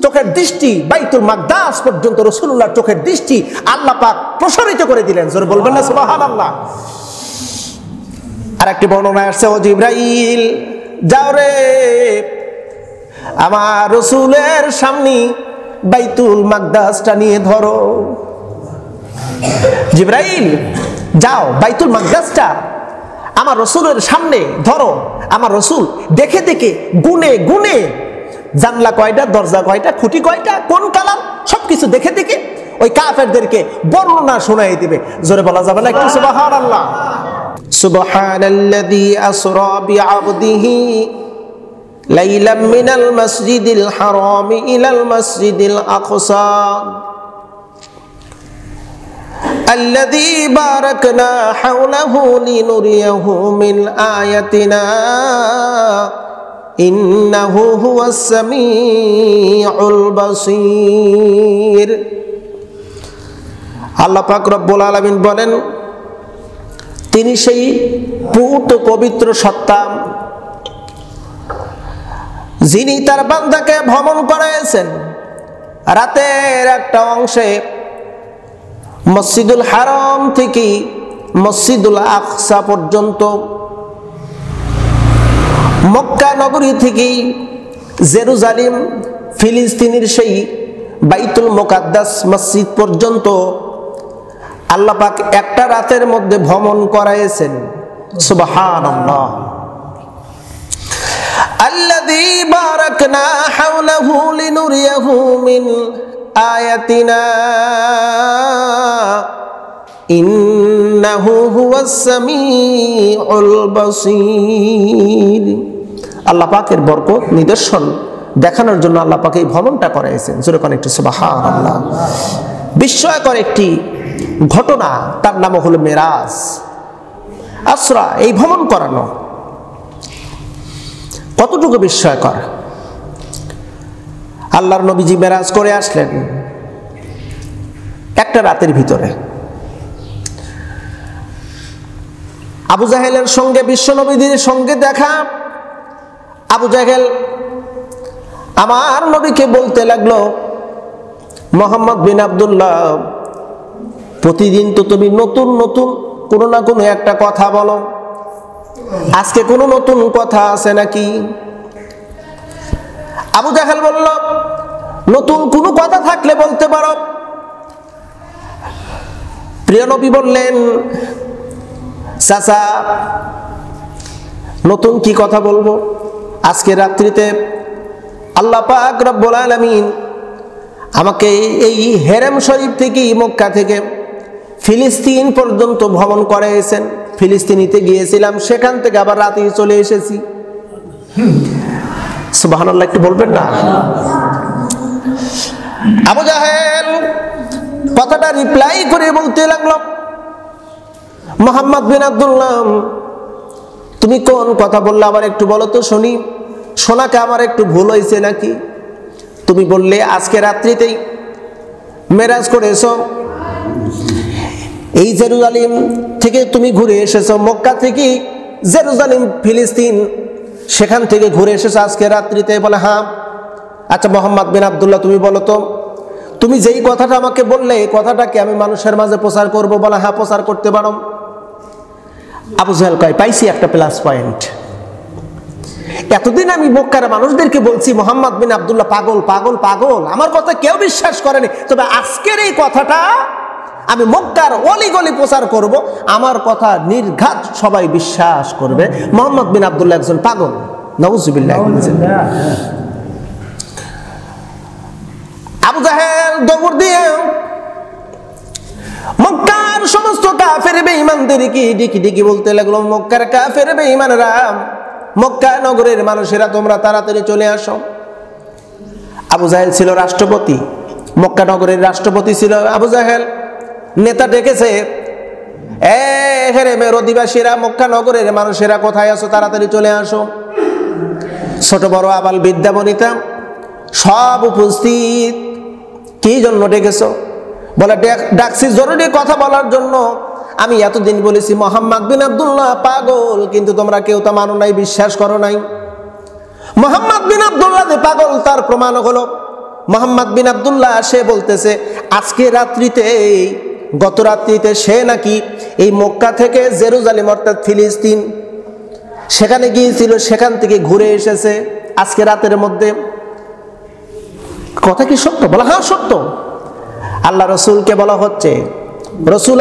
চোখের দৃষ্টি বাইতুল মাকদাস পর্যন্ত রাসূলুল্লাহর চোখের দৃষ্টি আল্লাহ পাক প্রসারিত করে দিলেন। জোরে বলবেন না সুবহানাল্লাহ। আর একটি বর্ণনায় আসছে, ও জিবরাইল যাও রে আমার রাসূলের সামনে বাইতুল মাকদাসটা নিয়ে ধরো। জিবরাইল যাও বাইতুল মাকদাসটা আমার রাসূলের সামনে ধরো। আমার রাসূল দেখে দেখে গুনে গুনে জানলা কয়টা, দরজা কয়টা, খুঁটি কয়টা, কোন কালার, সবকিছু দেখে দেখে ওই কাফেরদেরকে বর্ণনা শোনাই দিবে। জোরে বলা যাবে না একটু সুবহানাল্লাহ? সুবহানাল্লাযী আসরা বিআবদিহি লাইলাম মিনাল মাসজিদিল হারাম ইলাল মাসজিদিল আকসা الذي باركنا حوله لنريه من آياتنا إنه هو السميع البصير। আল্লাহ পাক রব্বুল আলামিন বলেন, তিনি সেই পূত পবিত্র সত্তা যিনি তার বান্দাকে ভ্রমণ করাইছেন রাতের একটা অংশে মসজিদুল হারাম থেকে মসজিদুল আকসা পর্যন্ত, মক্কা নগরী থেকে জেরুজালেম ফিলিস্তিনের সেই বাইতুল মুকাদ্দাস মসজিদ পর্যন্ত আল্লাহ পাক একটা রাতের মধ্যে ভ্রমণ করাইছেন। সুবহানাল্লাহ। আল্লাযী বারাকনা হাওলাহু লিনুরিয়াহু মিন আয়াতিনা ইন্নাহু হুয়াস সামিউল বাসীর। আল্লাহ পাকের বরকত নিদর্শন দেখানোর জন্য আল্লাহ পাক এই ভ্রমণটা করাইছেন। জোরে কোন একটু সুবহানাল্লাহ। বিস্ময়কর একটি ঘটনা, তার নাম হলো মেরাজ। আসরা, এই ভ্রমণ করানো কতটুকু বিস্ময়কর। আল্লাহর নবীজি মেরাজ করে আসলেন একটা রাতের ভিতরে। আবু জাহেলের সঙ্গে বিশ্ব নবীদের সঙ্গে দেখা। আবু জাহেল আমার নবীকে বলতে লাগলো, মোহাম্মদ বিন আব্দুল্লাহ, প্রতিদিন তো তুমি নতুন নতুন কোনো না কোনো একটা কথা বলো, আজকে কোনো নতুন কথা আছে নাকি? আবু জাহেল বলল, নতুন কোনো কথা থাকলে বলতে পারো। প্রিয় নবী বললেন, চাচা নতুন কি কথা বলবো? আজকে রাত্রিতে আল্লাহ পাক রব্বুল আলামিন আমাকে এই হেরেম শরীফ থেকে, মক্কা থেকে ফিলিস্তিন পর্যন্ত ভ্রমণ করাইছেন। ফিলিস্তিনিতে গিয়েছিলাম, সেখান থেকে আবার রাতে চলে এসেছি। সুবহানাল্লাহ একটু বলবেন না? আবু জাহেল কথাটা রিপ্লাই করে বলতে লাগলো, মোহাম্মদ বিন আব্দুল্লাহ, তুমি কোন কথা বললে আবার একটু বলো তো শুনি। শোনাকে আমার একটু ভুল হয়েছে নাকি? তুমি বললে আজকে রাত্রিতেই মেরাজ করে এসো, এই জেরুজালেম থেকে তুমি ঘুরে এসেছো, মক্কা থেকে জেরুজালেম ফিলিস্তিন সেখান থেকে ঘুরে এসেছো আজকে রাত্রিতে। বলে হ্যাঁ। আচ্ছা মোহাম্মদ বিন আব্দুল্লাহ, তুমি বলো তো, তুমি যেই কথাটা আমাকে বললে এই কথাটাকে আমি মানুষের মাঝে প্রচার করব? বলে হ্যাঁ, প্রচার করতে পারো। আবু জাহেল কয়, পাইছি একটা প্লাস পয়েন্ট। এতদিন আমি মক্কার মানুষদেরকে বলছি মোহাম্মদ বিন আব্দুল্লাহ পাগল পাগল পাগল, আমার কথা কেউ বিশ্বাস করেনি। তবে আজকের এই কথাটা আমি মক্কার অলিগলি প্রচার করব, আমার কথা নির্ঘাত সবাই বিশ্বাস করবে মোহাম্মদ বিন আব্দুল্লাহ একজন পাগল। নাউজুবিল্লাহ। আবু জাহেল দৌড় দিয়ে মক্কার সমস্ত কাফের বেঈমানদেরকে ডিকি ডিকি বলতে লাগলো, মক্কার কাফের বেঈমানরা, মক্কা নগরের মানুষেরা, তোমরা তাড়াতাড়ি চলে আসো। আবু জাহেল ছিল রাষ্ট্রপতি, মক্কা নগরের রাষ্ট্রপতি ছিল আবু জাহেল। নেতা ডেকেছে, এ হেরেমের অধিবাসীরা, মক্কা নগরের মানুষেরা কোথায় আছো? তাড়াতাড়ি চলে আসো। ছোট বড় আবাল বিদ্যা বনিতা সব উপস্থিত। কি জন্য ডেকেছো? বলে ডাকছি জরুরি কথা বলার জন্য। আমি এতদিন বলেছি মোহাম্মদ বিন আব্দুল্লাহ পাগল, কিন্তু তোমরা কেউ তা মানো নাই, বিশ্বাস করো নাই। মোহাম্মদ বিন আব্দুল্লাহ যে পাগল তার প্রমাণ হলো মোহাম্মদ বিন আব্দুল্লাহ সে বলতেছে আজকে রাত্রিতে, গত রাত্রিতে সে নাকি এই মক্কা থেকে জেরুজালেম অর্থাৎ ফিলিস্তিন সেখানে গিয়েছিল, সেখান থেকে ঘুরে এসেছে আজকে রাতের মধ্যে। কথা কি সত্য? বলা হ্যাঁ সত্য। আল্লাহ রসুলকে বলা হচ্ছে, রসুল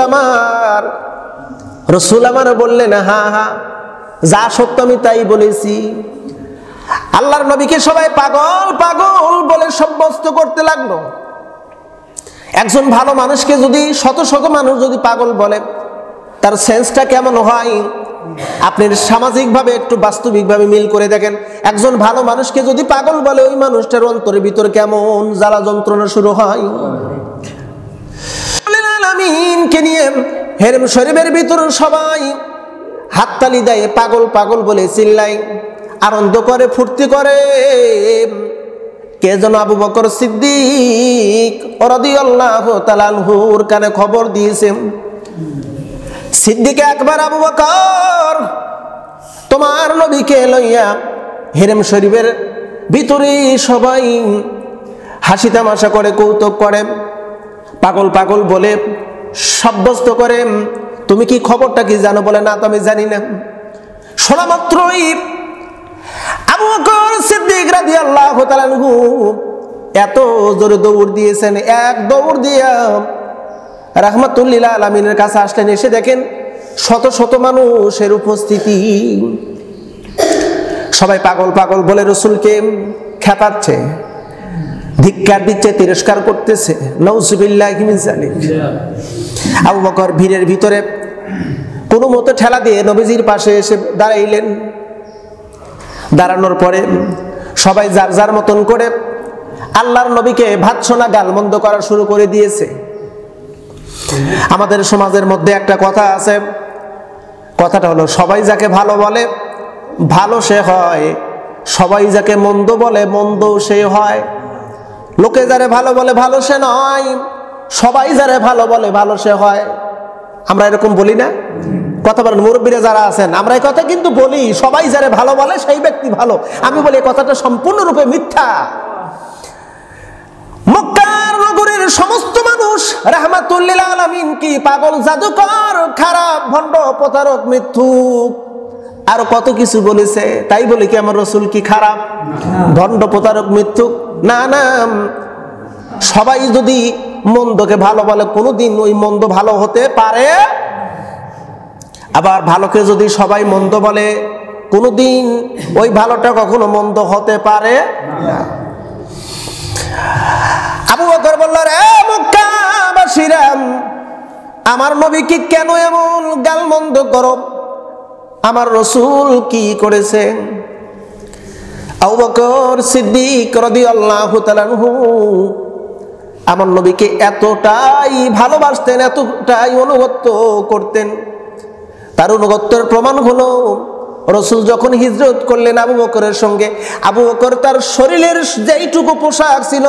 আমার বললেন হ্যাঁ হ্যাঁ, যা সত্য আমি তাই বলেছি। আল্লাহর নবীকে সবাই পাগল পাগল বলে সাব্যস্ত করতে লাগলো। একজন ভালো মানুষকে যদি শত শত মানুষ যদি পাগল বলে, তার সেন্সটা কেমন হয়? আপনি সামাজিকভাবে একটু বাস্তবিকভাবে মিল করে দেখেন। একজন ভালো মানুষকে যদি পাগল বলে, ওই মানুষটার অন্তরের ভিতর কেমন জ্বালা যন্ত্রণা শুরু হয়। আমিনকে নিয়ে হেরেম শরীফের ভিতর সবাই হাততালি দেয়, পাগল পাগল বলে চিল্লায়, আনন্দ করে, ফুর্তি করে। কে যেন আবু বকর সিদ্দিক রাদিয়াল্লাহু তাআলা আনহুর কানে খবর দিয়েছে, সিদ্দিক আকবার আবু বকর তোমার নবীকে লইয়া হেরেম শরীফের ভিতরে সবাই হাসি তামাশা করে, কৌতুক করে, পাগল পাগল বলে সাব্যস্ত করে। তুমি কি খবরটা কি জানো? বলে না তো আমি জানি না। শোনা মাত্রই আবু বকর সিদ্দিক রাদিয়াল্লাহু তাআলা আনহু এত জোরে দৌড় দিয়েছেন, এক দৌড় দিয়া রাহমাতুল লিল আলামিনের কাছে আসলেন। এসে দেখেন শত শত মানুষের উপস্থিতি, সবাই পাগল পাগল বলে রসুলকে খেপাচ্ছে, ধিক্কার দিচ্ছে, তিরস্কার করতেছে। নাউযুবিল্লাহি মিন যালিক। আবু বকর ভিড়ের ভিতরে কোনো মতো ঠেলা দিয়ে নবীজির পাশে এসে দাঁড়াইলেন। দাঁড়ানোর পরে সবাই যার যার মতন করে আল্লাহর নবীকে ভাৎসনা গালমন্দ করা শুরু করে দিয়েছে। আমাদের সমাজের মধ্যে একটা কথা আছে, কথাটা হলো সবাই যাকে ভালো বলে ভালো সে হয়, সবাই যাকে মন্দ বলে মন্দ সে হয়। লোকে যারে ভালো বলে ভালো সে নয়, সবাই যারে ভালো বলে ভালো সে হয়। আমরা এরকম বলি না? কথা বলেন মুরব্বীরা যারা আছেন, আমরা এই কথা কিন্তু বলি, সবাই যারে ভালো বলে সেই ব্যক্তি ভালো। আমি বলি এই কথাটা সম্পূর্ণরূপে মিথ্যা। মক্কার নগরের সমস্ত মানুষ রাহমাতুল লিল আলামিন কি পাগল, জাদুকর, খারাপ, ভণ্ড, প্রতারক, মিথ্যুক আর কত কিছু বলেছে। তাই বলি কি আমার রসুল কি খারাপ, ভণ্ড, প্রতারক, মিথ্যুক? না না, সবাই যদি মন্দকে ভালো বলে কোনোদিন ওই মন্দ ভালো হতে পারে, আবার ভালোকে যদি সবাই মন্দ বলে কোনোদিন ওই ভালোটা কখনো মন্দ হতে পারে না। আবু বকর বলল, রে মক্কাবাসীরা, আমার নবীকে কেন এমন গালমন্দ করো? আমার রসুল কি করেছে? আবু বকর সিদ্দিক রাদিয়াল্লাহু তাআলা আনহু আমার নবীকে এতটাই ভালোবাসতেন, এতটাই অনুগত্য করতেন। তার অনুগত্যের প্রমাণ হলো রসুল যখন হিজরত করলেন আবু বকরের সঙ্গে, আবু বকর তার শরীরের যেইটুকু পোশাক ছিল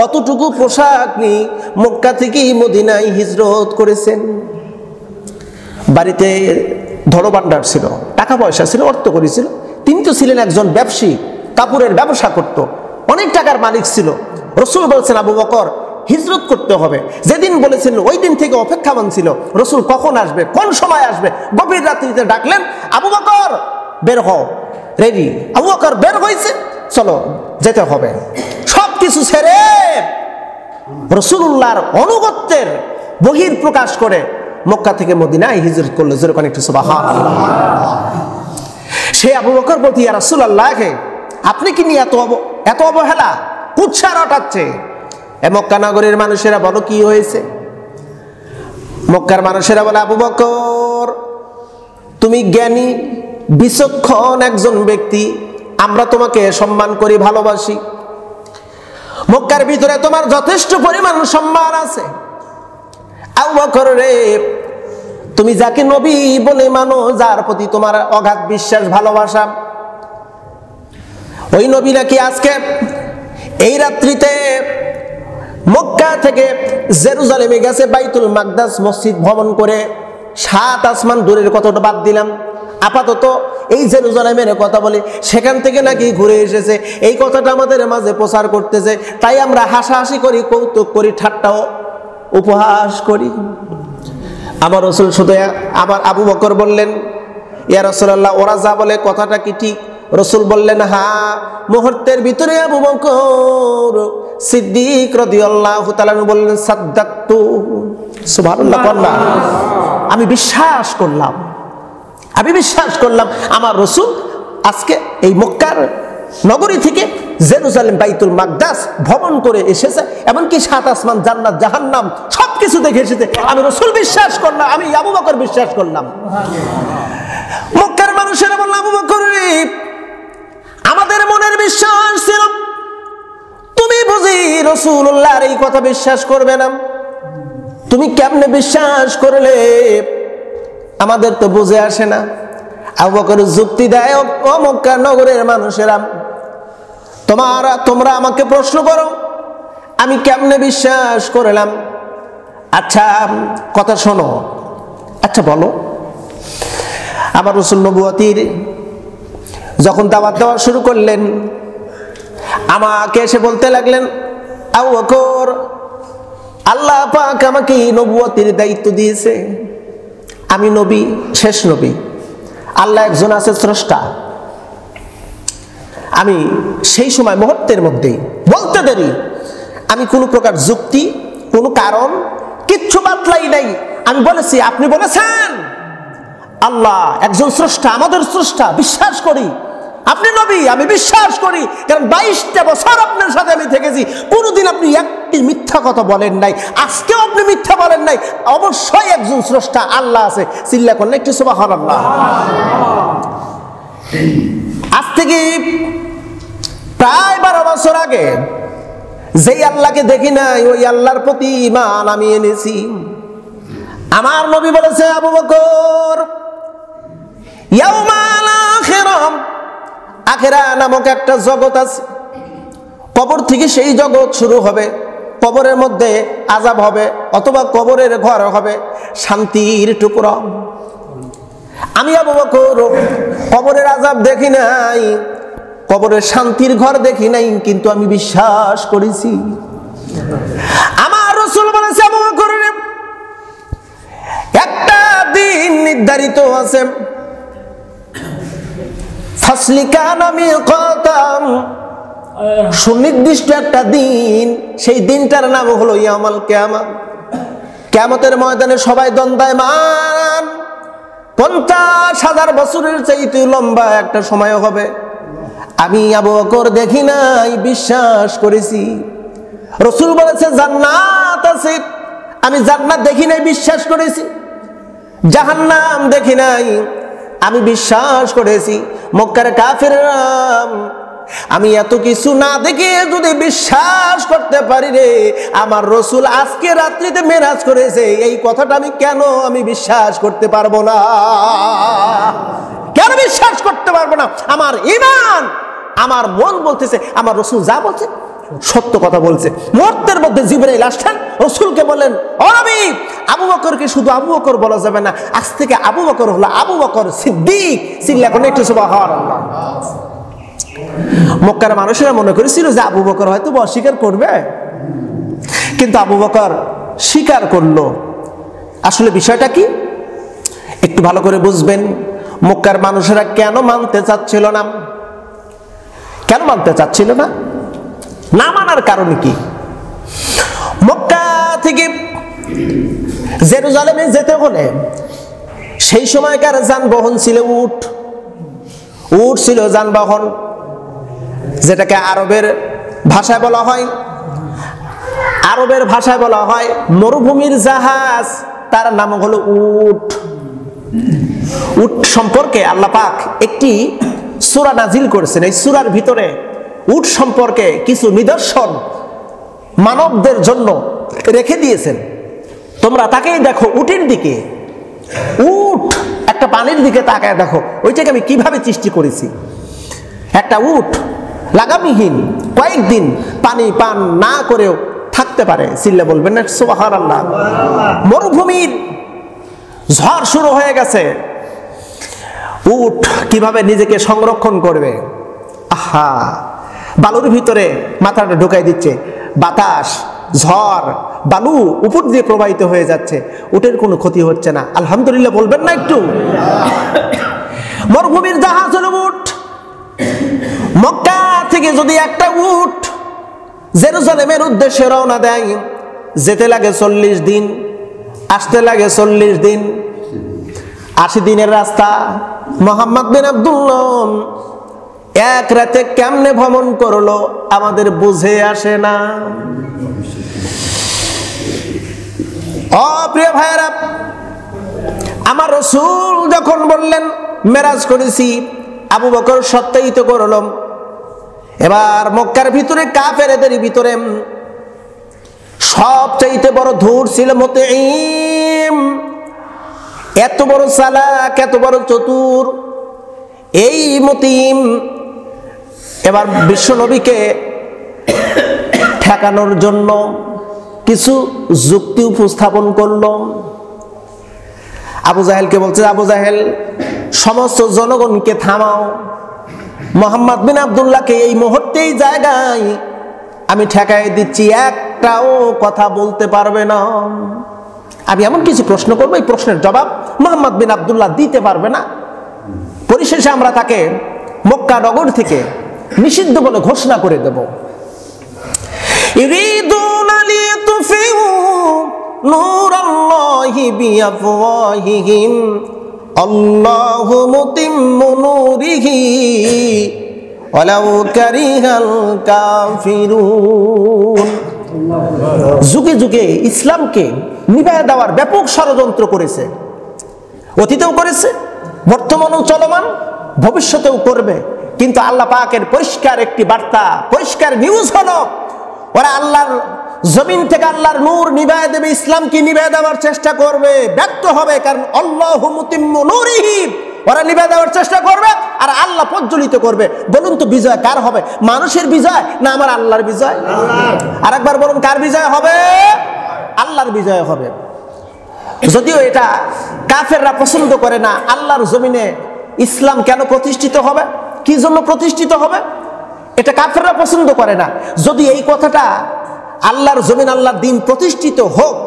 অতটুকু পোশাক নিয়ে মক্কা থেকে মদিনায় হিজরত করেছেন। বাড়িতে ধনভাণ্ডার ছিল, টাকা পয়সা ছিল, অর্থ করেছিল। তিনি তো ছিলেন একজন ব্যবসায়ী, কাপড়ের ব্যবসা করত, অনেক টাকার মালিক ছিল। রসুল বলছেন আবু বকর হিজরত করতে হবে। যেদিন বলেছিলেন ওই দিন থেকে অপেক্ষামান ছিল রসুল কখন আসবে, কোন সময় আসবে। গভীর রাত্রিতে ডাকলেন, আবু বকর বের হও, রেডি। আবু বকর বের হয়েছে, চলো যেতে হবে। সব কিছু ছেড়ে রাসূলুল্লাহর অনুগত্যের বহির প্রকাশ করে মক্কা থেকে মদিনায় হিজরত করলো। যেরকম একটু সুবহানাল্লাহ। সে আবু বকর বলতে, ইয়া রাসূলুল্লাহ, আপনি কি নিয়ে এত অবহেলা, কুৎসা রটাচ্ছে? এ মক্কা নগরীর মানুষেরা বলো কি হয়েছে? মক্কার মানুষেরা বলে, আবু বকর তুমি জ্ঞানী বিচক্ষণ একজন ব্যক্তি, আমরা তোমাকে সম্মান করি, ভালোবাসি। মক্কার ভিতরে তোমার যথেষ্ট পরিমাণ সম্মান আছে। আবু বকর রে, তুমি যাকে নবী বলে মানো, যার প্রতি তোমার অগাধ বিশ্বাস, ভালোবাসা, ওই নবী নাকি আজকে এই রাত্রিতে মক্কা থেকে জেরুজালেমে গেছে বাইতুল মাকদাস মসজিদ ভ্রমণ করে। 7 আসমান দূরের কথাটা বাদ দিলাম, আপাতত এই জেরুজালেমের কথা বলি, সেখান থেকে নাকি ঘুরে এসেছে, এই কথাটা আমাদের মাঝে প্রচার করতেছে। তাই আমরা হাসাহাসি করি, কৌতুক করি, ঠাট্টাও উপহাস করি। আমার রাসূল শুধু আবার আবু বকর বললেন, ইয়া রাসূলুল্লাহ, ওরা যা বলে কথাটা কি ঠিক? রাসূল বললেন, হ্যাঁ। মুহূর্তের ভিতরে আবু বকর সিদ্দিক রাদিয়াল্লাহু তাআলা বললেন, সাদ্দাকতু। সুবহানাল্লাহ। আমি বিশ্বাস করলাম, আমি বিশ্বাস করলাম আমার রাসূল আজকে এই মক্কার নগরী থেকে জেরুজালেম বাইতুল মাকদাস ভ্রমণ করে এসেছে, এমনকি সাত আসমান, জান্নাত, জাহান্নাম সবকিছু দেখে এসেছে। আমি রাসূল বিশ্বাস করলাম, আমি আবু বকর বিশ্বাস করলাম। মক্কার মানুষেরা বলল, আবু বকর, আমাদের মনের বিশ্বাস ছিল তুমি বুঝি রাসূলুল্লাহর এই কথা বিশ্বাস করবে না? তুমি কেমনে বিশ্বাস করলে? আমাদের তো বুঝে আসে না। আবু বকর যুক্তি দেয়, ও মক্কা নগরের মানুষেরা, তোমরা আমাকে প্রশ্ন করো আমি কেমনে বিশ্বাস করলাম। আচ্ছা কথা শোনো, আচ্ছা বলো। আমার রাসূল নবুয়তির যখন দাওয়াত দেওয়া শুরু করলেন, আমাকে এসে বলতে লাগলেন, আবু বকর, আল্লাহ পাক আমাকে নবুয়তির দায়িত্ব দিয়েছে। আমি নবী, শেষ নবী। আল্লাহ একজন আছে স্রষ্টা। আমি সেই সময় মুহূর্তের মধ্যেই বলতে দেরি, আমি কোনো প্রকার যুক্তি, কোনো কারণ কিচ্ছু বাতলাই নাই। আমি বলেছি, আপনি বলেছেন আল্লাহ একজন স্রষ্টা, আমাদের স্রষ্টা, বিশ্বাস করি। আপনি নবী, আমি বিশ্বাস করি, কারণ 22টা বছর আপনার সাথে আমি থেকেছি, কোনোদিন আপনি একটি মিথ্যা কথা বলেন নাই, আজকেও আপনি মিথ্যা বলেন নাই। অবশ্যই একজন স্রষ্টা আল্লাহ আছে। চিল্লা করলেন একটু সুবহানাল্লাহ। আজ থেকে প্রায় 12 বছর আগে যেই আল্লাহকে দেখি নাই, ওই আল্লাহর প্রতি ঈমান আমি এনেছি। আমার নবী বলেছে, আবু বকর, ইয়াউমাল আখিরাহ, আখিরা নামক একটা জগৎ আছে, কবর থেকে সেই জগৎ শুরু হবে। কবরের মধ্যে আযাব হবে, অথবা কবরের ঘর হবে শান্তির টুকরা। আমি আবু বকর কবরের আযাব দেখি নাই, কবরের শান্তির ঘর দেখি নাই, কিন্তু আমি বিশ্বাস করেছি। আমার রাসূল বলেছে, আবু বকর, একটা দিন নির্ধারিত আছে, সুনির্দিষ্ট একটা দিন, সেই দিনটার নাম হলো ইয়াউমুল কিয়ামত। কিয়ামতের ময়দানে সবাই দণ্ডায়মান, 50,000 বছরের চাইতে লম্বা একটা সময় হবে। আমি আবু বকর দেখি নাই, বিশ্বাস করেছি। রাসূল বলেছে জান্নাত আছে, আমি জান্নাত দেখি নাই, বিশ্বাস করেছি। জাহান্নাম দেখি নাই, আমি বিশ্বাস করেছি। মক্কার কাফেররা, আমি এত কিছু না দেখে যদি বিশ্বাস করতে পারি রে, আমার রাসূল আজকে রাত্রিতে মেরাজ করেছে, এই কথাটা আমি বিশ্বাস করতে পারবো না। কেন বিশ্বাস করতে পারবো না? আমার ঈমান, আমার মন বলতেছে আমার রাসূল যা বলছে সত্য কথা বলছে। মুহূর্তের মধ্যে জিবরাইল আসলেন, রাসূলকে বললেন, ও নবী, আবু বকরকে শুধু আবু বকর বলা যাবে না, আজ থেকে আবু বকর হলো আবু বকর সিদ্দিক। চিল্লা করে একটু সুবহানাল্লাহ। মক্কার মানুষেরা মনে করেছিল যে আবু বকর হয়তো অস্বীকার করবে, কিন্তু আবু বকর স্বীকার করলো। আসলে বিষয়টা কি একটু ভালো করে বুঝবেন। মক্কার মানুষেরা কেন মানতে চাচ্ছিল না? কেন মানতে চাচ্ছিল না? না মানার কারণ কি? মক্কা থেকে জেরুজালেমে যেতে হলে সেই সময়কার যানবাহন ছিল উট। উট ছিল যানবাহন, যেটাকে আরবের ভাষায় বলা হয়, মরুভূমির জাহাজ, তার নাম হলো উট। উট সম্পর্কে আল্লাহ পাক একটি সূরা নাজিল করেছেন। এই সূরার ভিতরে উট সম্পর্কে কিছু নিদর্শন মানবদের জন্য রেখে দিয়েছেন। তোমরা তাকেই দেখো, উটের দিকে, উট একটা পানির দিকে তাকায় দেখো, ওইটাকে আমি কিভাবে সৃষ্টি করেছি। একটা উট লাগামহীন কয়েকদিন পানি পান না করেও থাকতে পারে। চিল্লা বলবেন না সুবহানাল্লাহ। মরুভূমির ঝড় শুরু হয়ে গেছে, উট কিভাবে নিজেকে সংরক্ষণ করবে। আহা, বালুর ভিতরে মাথাটা ঢুকাই দিচ্ছে, বাতাস, ঝড়, বালু উপর দিয়ে প্রবাহিত হয়ে যাচ্ছে, উটের কোনো ক্ষতি হচ্ছে না। আলহামদুলিল্লাহ বলবেন না একটু? মরুভূমির জাহাজ হলো উট। মক্কা থেকে যদি একটা উট জেরুজালেমের উদ্দেশ্যে রওনা দেয়, যেতে লাগে 40 দিন, আসতে লাগে 40 দিন, 80 দিনের রাস্তা। মোহাম্মদ বিন আব্দুল্লাহ এক রাতে কেমনে ভ্রমণ করলো আমাদের বুঝে আসে না। প্রিয় ভাইয়েরা, আমার রাসূল যখন বললেন মেরাজ করেছি, আবু বকর সত্যায়িত করল। এবার মক্কার ভিতরে কাফেরদের ভিতরে সবচাইতে বড় ধূর ছিল মুতঈম। এত বড় চালাক, এত বড় চতুর এই মুতঈম এবার বিশ্ব নবীকে ঠেকানোর জন্য কিছু যুক্তি উপস্থাপন করল। আবু জাহেলকে বলছে, আবু জাহেল সমস্ত জনগণকে থামাও, মোহাম্মদ বিন আব্দুল্লাহকে এই মুহূর্তেই জায়গায় আমি ঠেকাই দিচ্ছি, একটাও কথা বলতে পারবে না। আমি এমন কিছু প্রশ্ন করবো, এই প্রশ্নের জবাব মোহাম্মদ বিন আব্দুল্লাহ দিতে পারবে না। পরিশেষে আমরা তাকে মক্কা নগর থেকে নিষিদ্ধ বলে ঘোষণা করে দেব। ইরিদুনা লিতুফিউ নূরাল্লাহি বিআফওয়াহিহিম আল্লাহু মুতিম্মু নূরিহি ওয়ালাউ কারিহাল কাফিরুন। যুগে যুগে ইসলামকে নিভায়া দেওয়ার ব্যাপক ষড়যন্ত্র করেছে, অতীতেও করেছে, বর্তমানেও চলমান, ভবিষ্যতেও করবে। কিন্তু আল্লাহ পাকের পরিষ্কার একটি বার্তা, পরিষ্কার নিউজ হলো, ওরা আল্লাহর জমিন থেকে আল্লাহর নূর নিভায়া দেবে, ইসলামকে নিভায়া দেওয়ার চেষ্টা করবে, ব্যর্থ হবে। কারণ আল্লাহু মুতিম্মু নূরিহি, ওরা নিভায়া দেওয়ার চেষ্টা করবে আর আল্লাহ প্রজ্বলিত করবে। বলুন তো বিজয় কার হবে? মানুষের বিজয় না আমার আল্লাহর বিজয়? আর একবার বলুন, কার বিজয় হবে? আল্লাহর বিজয় হবে। যদিও এটা কাফেররা পছন্দ করে না। আল্লাহর জমিনে ইসলাম কেন প্রতিষ্ঠিত হবে, কি জন্য প্রতিষ্ঠিত হবে, এটা কাফেররা পছন্দ করে না। যদি এই কথাটা আল্লাহর জমিন, আল্লাহর দ্বীন প্রতিষ্ঠিত হোক,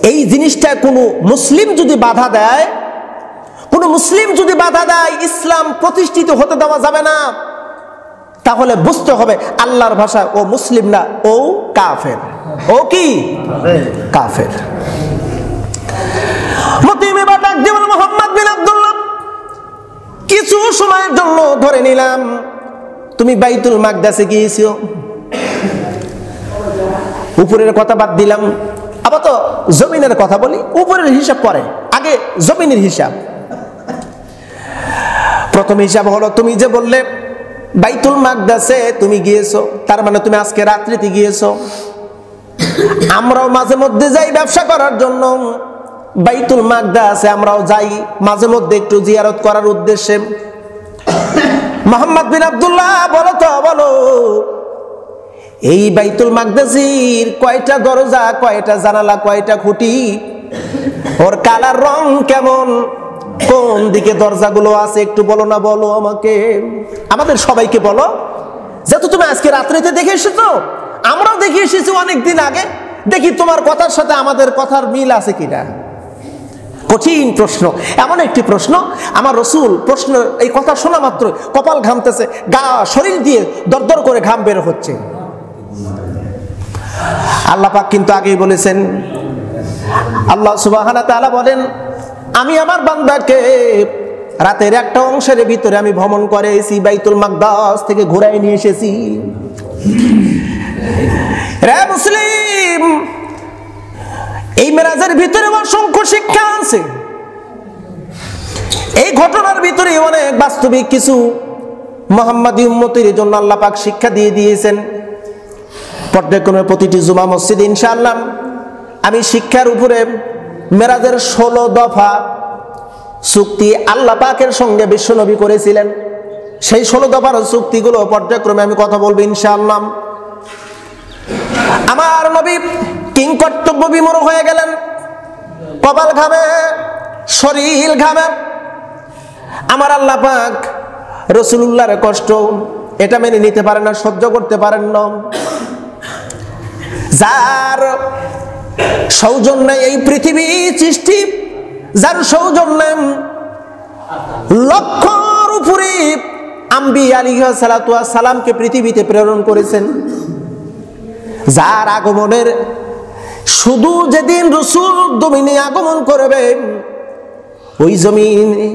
এই জিনিসটা কোনো মুসলিম যদি বাধা দেয়, কোন মুসলিম যদি বাধা দেয়, ইসলাম প্রতিষ্ঠিত হতে দেওয়া যাবে না, তাহলে বুঝতে হবে আল্লাহর ভাষা ও মুসলিম না, ও কাফের। ও কি? কাফের। মুতঈম এবার ডাক দিয়ে বলল, মুহাম্মদ বিন আব্দুল্লাহ, কিছু সময়ের জন্য ধরে নিলাম তুমি বাইতুল মাকদাসে গিয়েছো, উপরের কথা বাদ দিলাম, আবার তো জমিনের কথা বলি। উপরের হিসাব পরে, আগে জমিনের হিসাব। প্রথম হিসাব হলো, তুমি যে বললে বাইতুল মাকদাসে তুমি গিয়েছো, তার মানে তুমি আজকে রাত্রিতে গিয়েছো। আমরাও মাঝে মধ্যে যাই ব্যবসা করার জন্য বাইতুল মাকদাসে, আমরাও যাই মাঝে মধ্যে একটু জিয়ারত করার উদ্দেশ্যে। মুহাম্মদ বিন আব্দুল্লাহ, বলো তো, বলো এই বাইতুল মাকদাসের কয়টা দরজা, কয়টা জানালা, কয়টা খুঁটি, ওর কালার রং কেমন, কোন দিকে দরজাগুলো আছে, একটু বলো না, বলো আমাকে, আমাদের সবাইকে বলো। যেহেতু তুমি আজকে রাত্রিতে দেখে এসেছো, আমরাও দেখে এসেছি অনেকদিন আগে, দেখি তোমার কথার সাথে আমাদের কথার মিল আছে কিনা। কঠিন প্রশ্ন, এমন একটি প্রশ্ন, আমার রাসূল প্রশ্ন, এই কথা শোনা মাত্র কপাল ঘামতেছে, গা শরীর দিয়ে দরদর করে ঘাম বের হচ্ছে। আল্লাহ পাক কিন্তু আগেই বলেছেন, আল্লাহ সুবহানাহু ওয়া তাআলা বলেন, আমি আমার বান্দাকে রাতের একটা অংশের ভিতরে আমি ভ্রমণ করেছি, বাইতুল মাকদাস থেকে ঘুরাই নিয়ে এসেছি। রে মুসলিম, এই মেরাজের ভিতরে অসংখ্য শিক্ষা আছে। এই ঘটনার ভিতরে অনেক বাস্তবিক কিছু মুহাম্মাদি উম্মতের জন্য আল্লাহ পাক শিক্ষা দিয়ে দিয়েছেন। পর্যায়ক্রমে প্রতিটি জুমা মসজিদে ইনশাআল্লাহ আমি শিক্ষার উপরে মেরাজের 16 দফা চুক্তি আল্লাহ পাকের সঙ্গে বিশ্বনবী করেছিলেন, সেই 16 দফার চুক্তিগুলো পর্যায়ক্রমে আমি কথা বলবো ইনশাআল্লাহ। আমার নবী কিং কর্তব্য বিমূঢ় হয়ে গেলেন, কপাল ঘামে, শরীর ঘামে। আমার আল্লাহ পাক রাসূলুল্লাহর কষ্ট এটা মেনে নিতে পারেন না, সহ্য করতে পারেন না। যার সৌজন্যে এই পৃথিবী সৃষ্টি, যার সৌজন্যে লক্ষর উপরে আম্বিয়া আলাইহিস সালাতু ওয়াস সালামকে পৃথিবীতে প্রেরণ করেছেন, যার আগমনের শুধু যেদিন রাসূল জমিনে আগমন করবেন ওই জমিনে,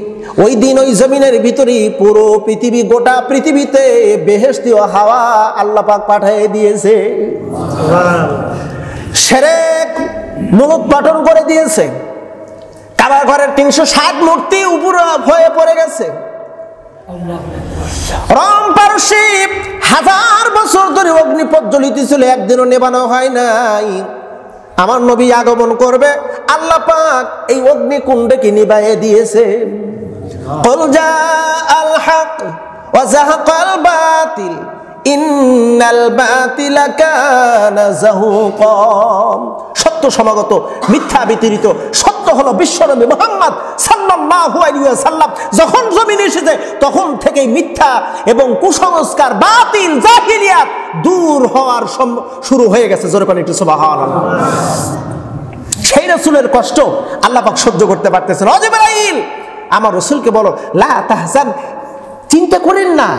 ওই দিন ওই জমিনের ভিতরে পুরো পৃথিবী, গোটা পৃথিবীতে বেহেশতীয় হাওয়া আল্লাহ পাক পাঠিয়ে দিয়েছে। শিরক মূলোৎপাটন করে দিয়েছে। কাবা ঘরের 360 মূর্তি উপরে হয়ে পড়ে গেছে। রোম পারস্যিপ 1000 বছর ধরে অগ্নি প্রজ্বলিত ছিল, একদিনও নেভানো হয় নাই। আমার নবী আগমন করবে, আল্লাহ পাক এই অগ্নিকুণ্ডকে নিভাইয়ে দিয়েছে। কুল জাআল হক ওয়া যাহাকাল বাতিল ইন্নাল বাতিলা কানা যাহুকা। সত্য সমাগত, মিথ্যা বিতরিত। সত্য হলো বিশ্বনবী মুহাম্মদ সাল্লাল্লাহু আলাইহি ওয়াসাল্লাম। যখন জমিনে এসেছে তখন থেকেই মিথ্যা এবং কুসংস্কার, বাতিল, জাহিলিয়াত দূর হওয়ার শুরু হয়ে গেছে। জোরে বলেন একটু সুবহানাল্লাহ। সেই রাসূলের কষ্ট আল্লাহ পাক সহ্য করতে পারতেছেন। ও জিবরাইল, আমার রাসূলকে বলো লা তাহজান, চিন্তা করেন না,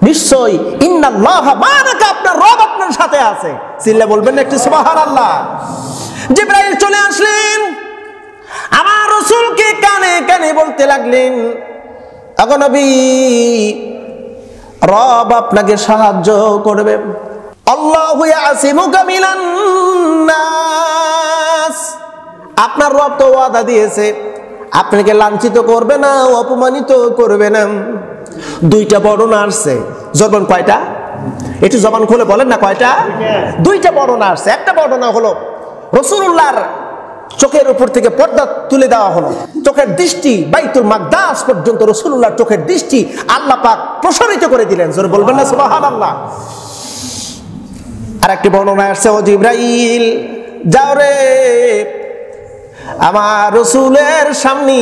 নিশ্চয় ইন্নাল্লাহা মা'াকা, আপনার রব আপনার সাথে আছে। চিল্লা বলবেন না একটু সুবহানাল্লাহ। জিবরাইল চলে আসলেন, আমার রাসূলকে কানে কানে বলতে লাগলেন, ওগো নবী, রব আপনাকে সাহায্য করবে। আল্লাহু ইয়াসিমুকা মিনান নাস, আপনার রব তো ওয়াদা দিয়েছে আপনাকে লাঞ্ছিত করবে না, অপমানিত করবে না। দুইটা বর্ণনা আসছে। জবান কয়টা? একটু জবান খুলে বলেন না কয়টা? দুইটা বর্ণনা আসছে। একটা বর্ণনা হলো রাসূলুল্লাহর চোখের উপর থেকে পর্দা তুলে দেওয়া হলো, চোখের দৃষ্টি বাইতুল মাকদাস পর্যন্ত রাসূলুল্লাহর চোখের দৃষ্টি আল্লাহ পাক প্রসারিত করে দিলেন। জোরে বলবেন না সুবহানাল্লাহ। আর একটি বর্ণনা আসছে, ও জিবরাইল যাও রে, আমার রাসূলের সামনে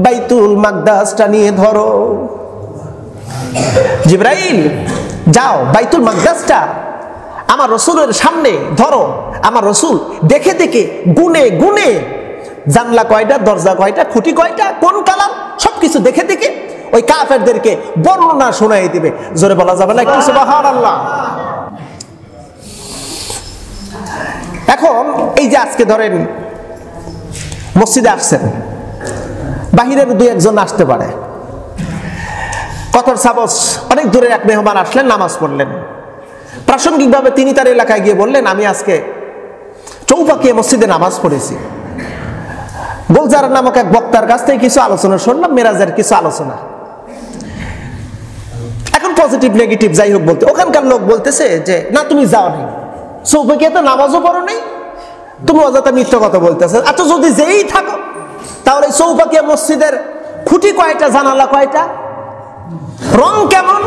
বাইতুল মাকদাসটা নিয়ে ধরো। জিবরাইল যাও, বাইতুল মাকদাসটা আমার রাসূলের সামনে ধরো। আমার রাসূল দেখে দেখে গুনে গুনে জানলা কয়টা, দরজা কয়টা, খুঁটি কয়টা, কোন কালার, সবকিছু দেখে দেখে ওই কাফেরদেরকে বর্ণনা শোনাই দিবে। জোরে বলা যাবে না একটু সুবহানাল্লাহ। এখন এই যে আজকে ধরেন মসজিদে আসছেন, বাহিরের 2-1 জন আসতে পারে। কথার সাপোজ অনেক দূরের এক মেহমান আসলেন, নামাজ পড়লেন, প্রাসঙ্গিকভাবে তিনি তার এলাকায় গিয়ে বললেন, আমি আজকে চৌপাকিয়া মসজিদে নামাজ পড়েছি। গোলজার নামক এক বক্তার কাছ থেকে কিছু আলোচনা শুনলাম, মেরাজের কিছু আলোচনা। এখন পজিটিভ নেগেটিভ যাই হোক বলতে, ওখানকার লোক বলতেছে যে না, তুমি যাও নাই, চৌপাকিয়াতে নামাজও পড়ো নাই, তুমি অযথা মিথ্যা কথা বলতেছে। আচ্ছা, যদি যেই থাকো তাহলে চৌপাকিয়া মসজিদের খুঁটি কয়টা, জানালা কয়টা, রং কেমন?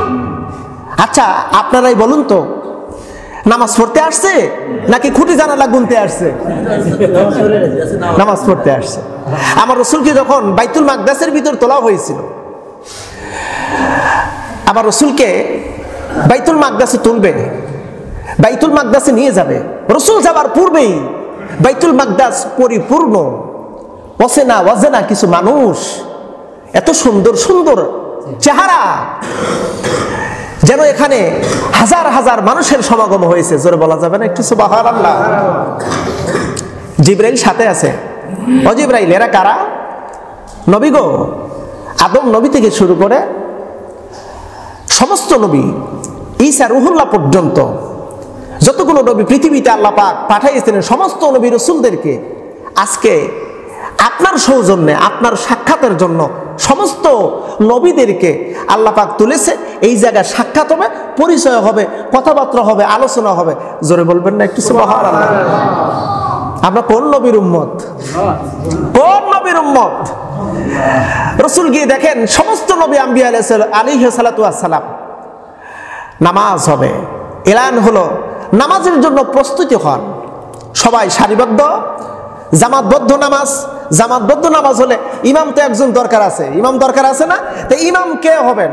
আচ্ছা, আপনারাই বলুন তো, নামাজ পড়তে আসছে নাকি খুঁটি জানালা গুনতে আসছে? নামাজ পড়তে আসছে। আমার রাসূলকে যখন বাইতুল মাকদাসের ভিতর তোলা হয়েছিল, আমার রাসূলকে বাইতুল মাকদাসে তুলবে, বাইতুল মাকদাসে নিয়ে যাবে। রাসূল যাবার পূর্বেই বাইতুল মাকদাস পরিপূর্ণ, অচেনা অজানা কিছু মানুষ, এত সুন্দর সুন্দর চেহারা, যেন এখানে হাজার হাজার মানুষের সমাগম হয়েছে। জোরে বলা যাবে না একটু সুবহানাল্লাহ। জিবরাইল সাথে আছে। ও জিবরাইল, এরা কারা? নবী গো, আদম নবী থেকে শুরু করে সমস্ত নবী, ঈসা রুহুল্লাহ পর্যন্ত যতগুলো নবী পৃথিবীতে আল্লাহ পাক পাঠাইয়েছিলেন, সমস্ত নবী রাসূলদেরকে আজকে আপনার সৌজন্যে, আপনার সাক্ষাতের জন্য সমস্ত নবীদেরকে আল্লাহ পাক তুলেছে। এই জায়গায় সাক্ষাৎ হবে, পরিচয় হবে, কথাবার্তা হবে, আলোচনা হবে। জোরে বলবেন না একটু সুবহানাল্লাহ। আমরা কোন নবীর উম্মত? কোন নবীর উম্মত? রাসূল গিয়ে দেখেন সমস্ত নবী আম্বিয়া আলাইহিস সালাতু ওয়াস সালাম, নামাজ হবে, এলান হলো, নামাজের জন্য প্রস্তুতি হন, সবাই সারিবদ্ধ, জামাতবদ্ধ নামাজ, জামাতবদ্ধ নামাজ হলে ইমাম তো একজন দরকার আছে, ইমাম দরকার আছে না? তো ইমাম কে হবেন?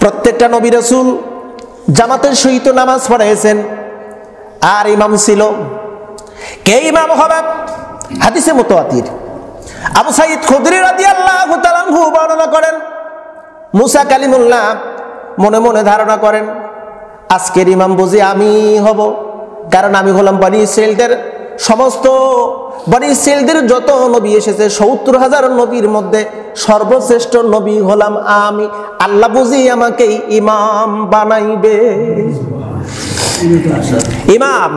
প্রত্যেকটা নবী রাসূল জামাতের সহিত নামাজ পড়াইছেন, আর ইমাম ছিল। কে ইমাম হবে? হাদিসে মুতাওয়াতির। আবু সাঈদ খুদরি রাদিয়াল্লাহু তাআলা আনহু বর্ণনা করেন, মুসা কালিমুল্লাহ মনে মনে ধারণা করেন আজকের ইমাম বুঝি আমি হব, কারণ আমি হলাম বনি ইসরাইলদের সমস্ত বনি ইসরাইলদের যত নবী এসেছে ৭০,০০০ নবীর মধ্যে সর্বশ্রেষ্ঠ নবী হলাম আমি, আল্লাহ বুঝি আমাকেই ইমাম বানাইবে। ইমাম